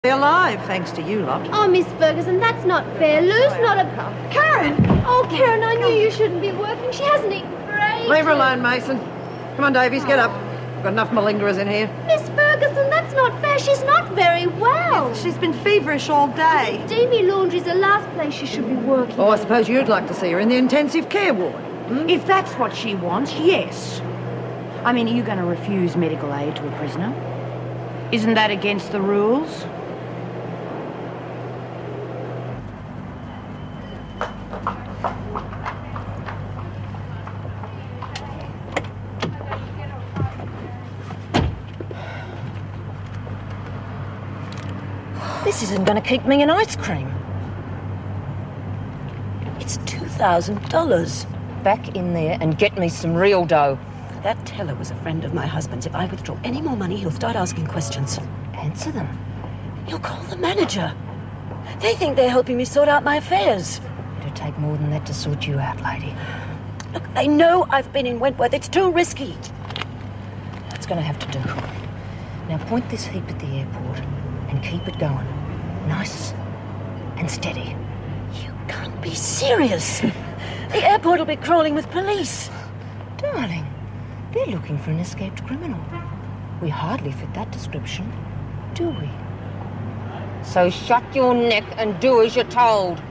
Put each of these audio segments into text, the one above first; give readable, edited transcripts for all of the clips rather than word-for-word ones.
alive, thanks to you lot. Oh, Miss Ferguson, that's not fair. Lou's not a... Karen! Oh, Karen, I knew you shouldn't be working. She hasn't eaten for ages. Leave her alone, Mason. Come on, Davies, get up. We've got enough malingerers in here. Miss Ferguson, that's not fair. She's not very well. Yes, she's been feverish all day. Stevie Laundry's the last place she should be working. Oh, I suppose you'd like to see her in the intensive care ward. If that's what she wants, yes. I mean, are you going to refuse medical aid to a prisoner? Isn't that against the rules? This isn't going to keep me in ice cream. It's $2,000. Back in there and get me some real dough. That teller was a friend of my husband's. If I withdraw any more money, he'll start asking questions. Answer them. He'll call the manager. They think they're helping me sort out my affairs. It'll take more than that to sort you out, lady. Look, they know I've been in Wentworth. It's too risky. That's going to have to do. Now point this heap at the airport and keep it going. Nice and steady. You can't be serious. The airport will be crawling with police. Darling, they're looking for an escaped criminal. We hardly fit that description, do we? So shut your neck and do as you're told.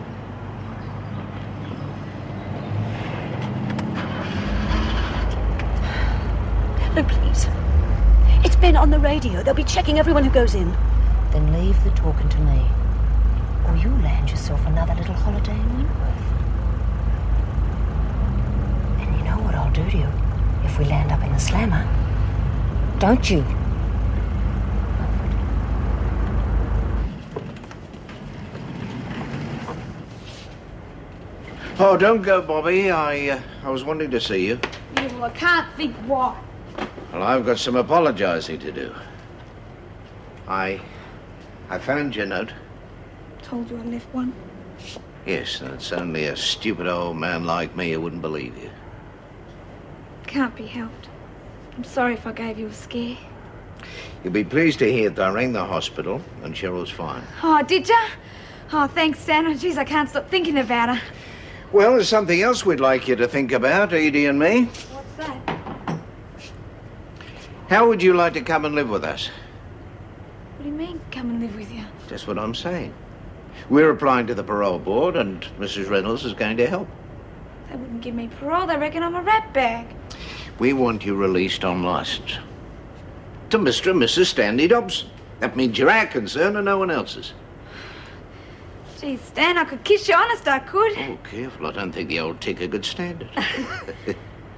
No, please. It's been on the radio. They'll be checking everyone who goes in. Then leave the talking to me, or you'll land yourself another little holiday in Wentworth. And you know what I'll do to you if we land up in the slammer, don't you? Oh, don't go, Bobby. I was wanting to see you. Yeah, well, I can't think why. Well, I've got some apologizing to do. I found your note. Told you I left one. Yes, and it's only a stupid old man like me who wouldn't believe you. Can't be helped. I'm sorry if I gave you a scare. You'll be pleased to hear that I rang the hospital and Cheryl's fine. Oh, did ya? Oh, thanks, Stan. Oh, geez, I can't stop thinking about her. Well, there's something else we'd like you to think about, Edie and me. What's that? How would you like to come and live with us? What do you mean, come and live with you? Just what I'm saying. We're applying to the parole board and Mrs. Reynolds is going to help. They wouldn't give me parole. They reckon I'm a rat bag. We want you released on license. To Mr. and Mrs. Stanley Dobson. That means you're our concern and no one else's. Geez, Stan, I could kiss you. Honest, I could. Oh, careful. I don't think the old ticker could stand it.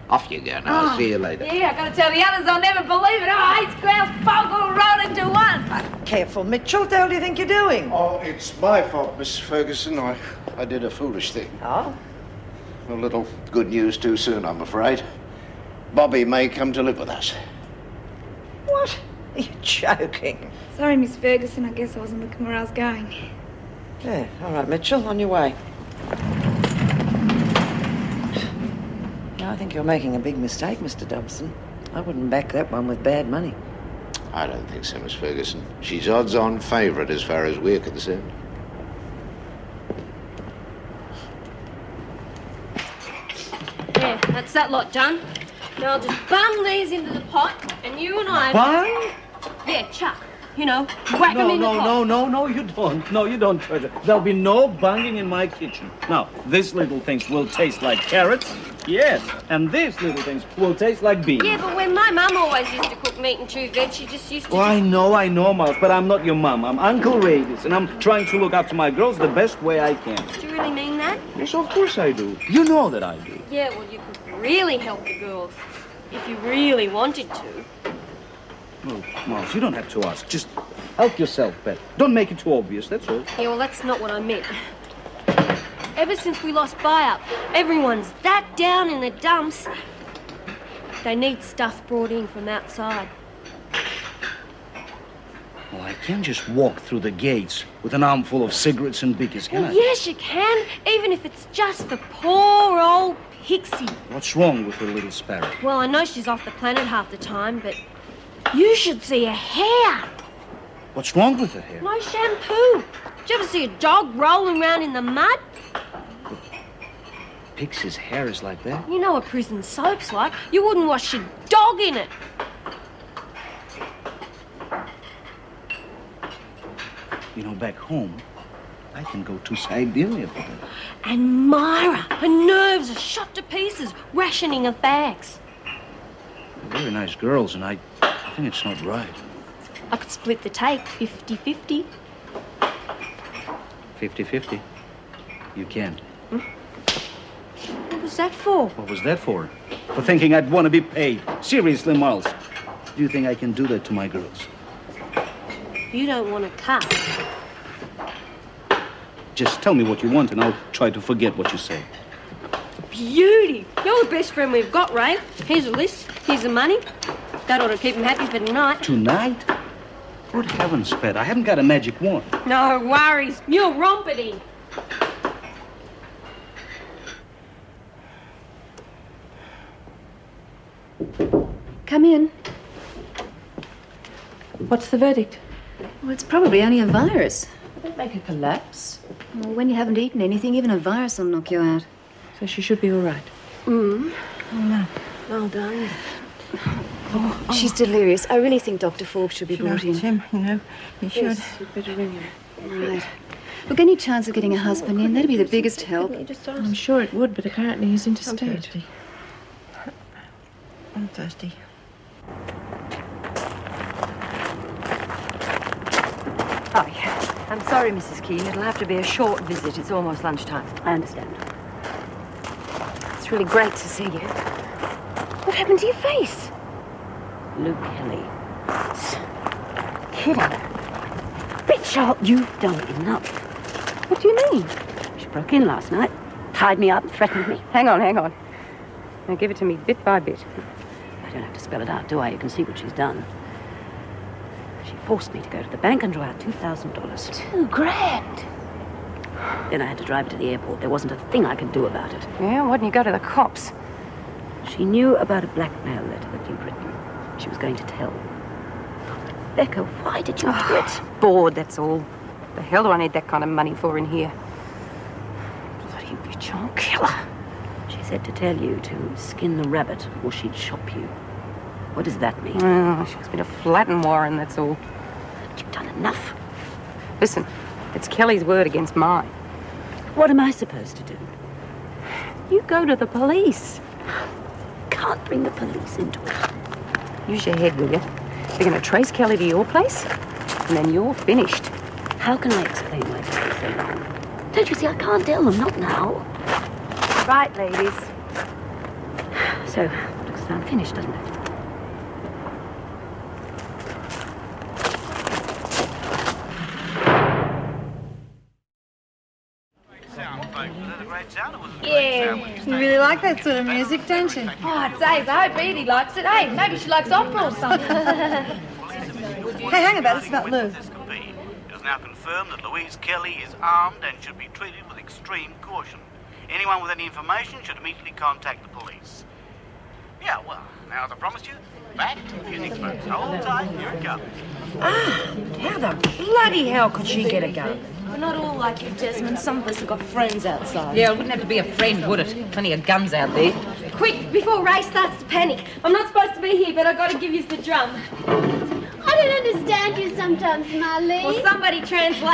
Off you go now. I'll see you later. Yeah, I gotta tell the others they'll never believe it. Oh, 8 squares, folk all rolled into one. Careful, Mitchell. What the hell do you think you're doing? Oh, it's my fault, Miss Ferguson. I did a foolish thing. Oh? A little good news too soon, I'm afraid. Bobby may come to live with us. What? Are you joking? Sorry, Miss Ferguson. I guess I wasn't looking where I was going. Yeah, all right, Mitchell, on your way. I think you're making a big mistake, Mr. Dobson. I wouldn't back that one with bad money. I don't think so, Miss Ferguson. She's odds-on favourite as far as we're concerned. Yeah, that's that lot done. Now I'll just bung these into the pot, and you and I... Bung? Yeah, chuck. You know, whack them in the pot. No, you don't. No, you don't, Treasure. There'll be no bunging in my kitchen. Now, these little things will taste like carrots. Yes, and these little things will taste like beans. Yeah, but when my mum always used to cook meat and chew veg, she just used to... Oh, I know, Miles, but I'm not your mum. I'm Uncle Radius, and I'm trying to look after my girls the best way I can. Do you really mean that? Yes, of course I do. You know that I do. Yeah, well, you could really help the girls. If you really wanted to. Oh, Miles, you don't have to ask. Just help yourself, Beth. Don't make it too obvious, that's all. Yeah, well, that's not what I meant. Ever since we lost buyout, everyone's that down in the dumps. They need stuff brought in from outside. Well, I can't just walk through the gates with an armful of cigarettes and bickies, can I? Yes, you can, even if it's just for poor old Pixie. What's wrong with her little sparrow? Well, I know she's off the planet half the time, but you should see her hair. What's wrong with her hair? No shampoo. Did you ever see a dog rolling around in the mud? Pixie's hair is like that. You know what prison soap's like. You wouldn't wash your dog in it. You know, back home, I can go to Siberia for that. And Myra, her nerves are shot to pieces, rationing her bags. They're very nice girls, and I think it's not right. I could split the take, 50-50. 50-50. You can. What was that for? What was that for? For thinking I'd want to be paid. Seriously, Miles. Do you think I can do that to my girls? You don't want to cut. Just tell me what you want, and I'll try to forget what you say. Beauty! You're the best friend we've got, Ray. Here's a list. Here's the money. That ought to keep him happy for tonight. Tonight? Good heavens, Pat, I haven't got a magic wand. No worries. You're rompeting. Come in. What's the verdict? Well, it's probably only a virus. Don't make her collapse. Well, when you haven't eaten anything, even a virus will knock you out. So she should be all right. Oh, no. Well done. She's delirious. I really think Dr. Forbes should be brought in. Jim, you know, you should. Yes, you'd better ring him. Right. Look, any chance of getting a husband in, that'd be the biggest help. I'm sure it would, but apparently he's interstate. I'm thirsty. Oh, yeah. I'm sorry, Mrs. Keene. It'll have to be a short visit. It's almost lunchtime. I understand. It's really great to see you. What happened to your face? Luke Kelly. Kidding. Richard, you've done enough. What do you mean? She broke in last night, tied me up and threatened me. Hang on. Now give it to me bit by bit. I don't have to spell it out, do I? You can see what she's done. She forced me to go to the bank and draw out $2,000. $2,000. Then I had to drive her to the airport. There wasn't a thing I could do about it. Yeah, why didn't you go to the cops? She knew about a blackmail letter that you'd written. She was going to tell. Becca, why did you do it? Bored, that's all. The hell do I need that kind of money for in here? Bloody bitch, I'll kill her. She said to tell you to skin the rabbit or she'd shop you. What does that mean? Oh, she wants me to flatten Warren, that's all. You've done enough. Listen, it's Kelly's word against mine. What am I supposed to do? You go to the police. Can't bring the police into it. Use your head, will you? They're going to trace Kelly to your place, and then you're finished. How can I explain why this is so long? Don't you see, I can't tell them, not now. Right, ladies. So, looks as though I'm finished, doesn't it? Yeah, you really like that sort of music, don't you? Oh, it's Abe. I hope Edie likes it. Hey, maybe she likes opera or something. Hey, hang about, it's not Lou. It is now confirmed that Louise Kelly is armed and should be treated with extreme caution. Anyone with any information should immediately contact the police. Yeah, well, now as I promised you, back to Phoenix, folks. Hold tight, here it comes. How the bloody hell could she get a gun? We're not all like you, Desmond. Some of us have got friends outside. Yeah, it wouldn't have to be a friend, would it? Plenty of guns out there. Quick, before Ray starts to panic. I'm not supposed to be here, but I've got to give you the drum. I don't understand you sometimes, Marlene. Well, somebody translate.